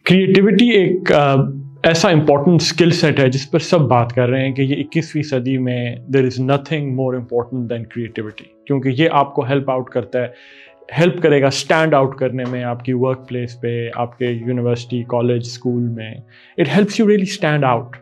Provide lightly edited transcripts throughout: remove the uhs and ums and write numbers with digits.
Creativity एक ऐसा important skill set है जिस पर सब बात कर रहे हैं कि ये 21वीं सदी में there is nothing more important than creativity, क्योंकि ये आपको हेल्प आउट करता है, हेल्प करेगा स्टैंड आउट करने में आपकी वर्क प्लेस पे, आपके यूनिवर्सिटी, कॉलेज, स्कूल में। It helps you really stand out.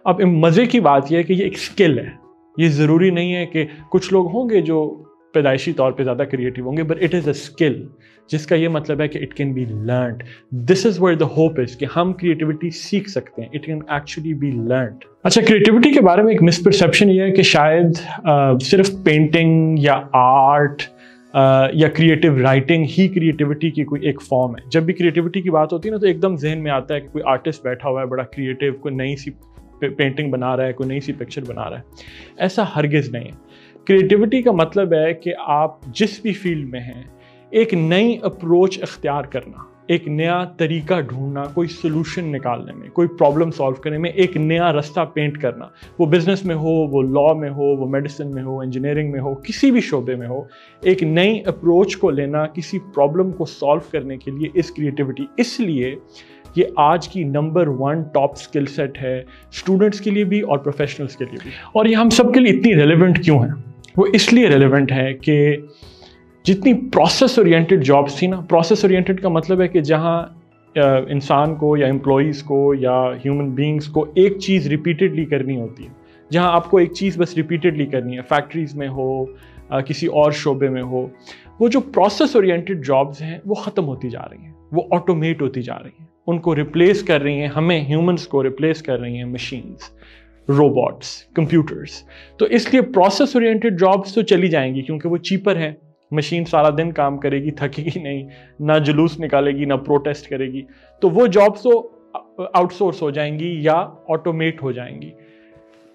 अब मज़े की बात यह है कि ये एक स्किल है। ये ज़रूरी नहीं है कि कुछ लोग होंगे जो पैदाइशी तौर पे ज़्यादा क्रिएटिव होंगे, but it is a skill, जिसका ये मतलब है कि it can be learned. This is where the hope is कि हम क्रिएटिविटी सीख सकते हैं। It can actually be learned. अच्छा, क्रिएटिविटी के बारे में एक मिसपरसेप्शन ये है कि शायद सिर्फ पेंटिंग या आर्ट या क्रिएटिव राइटिंग ही क्रिएटिविटी की कोई एक फॉर्म है। जब भी क्रिएटिविटी की बात होती है ना, तो एकदम जहन में आता है कि कोई आर्टिस्ट बैठा हुआ है बड़ा क्रिएटिव, कोई नई सी पेंटिंग बना रहा है, कोई नई सी पिक्चर बना रहा है। ऐसा हरगिज़ नहीं है। क्रिएटिविटी का मतलब है कि आप जिस भी फील्ड में हैं, एक नई अप्रोच इख्तियार करना, एक नया तरीका ढूंढना, कोई सोल्यूशन निकालने में, कोई प्रॉब्लम सॉल्व करने में, एक नया रास्ता पेंट करना। वो बिजनेस में हो, वो लॉ में हो, वो मेडिसिन में हो, इंजीनियरिंग में हो, किसी भी शोबे में हो, एक नई अप्रोच को लेना किसी प्रॉब्लम को सॉल्व करने के लिए इस क्रिएटिविटी। इसलिए ये आज की नंबर 1 टॉप स्किल सेट है, स्टूडेंट्स के लिए भी और प्रोफेशनल्स के लिए भी। और ये हम सब के लिए इतनी रेलेवेंट क्यों है? वो इसलिए रेलेवेंट है कि जितनी प्रोसेस ओरिएंटेड जॉब्स थी ना, प्रोसेस ओरिएंटेड का मतलब है कि जहाँ इंसान को या एम्प्लॉयज़ को या ह्यूमन बींग्स को एक चीज़ रिपीटेडली करनी होती है, जहाँ आपको एक चीज़ बस रिपीटेडली करनी है, फैक्ट्रीज़ में हो, किसी और शोबे में हो, वो जो प्रोसेस ओरिएंटेड जॉब्स हैं वो ख़त्म होती जा रही हैं, वो ऑटोमेट होती जा रही हैं, उनको रिप्लेस कर रही हैं, हमें ह्यूमंस को रिप्लेस कर रही हैं मशीन्स, रोबोट्स, कंप्यूटर्स। तो इसलिए प्रोसेस ओरिएंटेड जॉब्स तो चली जाएंगी क्योंकि वो चीपर हैं। मशीन सारा दिन काम करेगी, थकेगी नहीं, ना जुलूस निकालेगी, ना प्रोटेस्ट करेगी। तो वो जॉब्स तो आउटसोर्स हो जाएंगी या ऑटोमेट हो जाएंगी।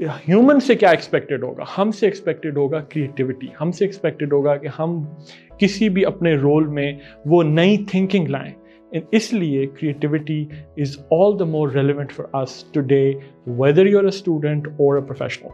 ह्यूमन से क्या एक्सपेक्टेड होगा? हमसे एक्सपेक्टेड होगा क्रिएटिविटी। हमसे एक्सपेक्टेड होगा कि हम किसी भी अपने रोल में वो नई थिंकिंग लाएं। इसलिए creativity is all the more relevant for us today, whether you're a student or a professional.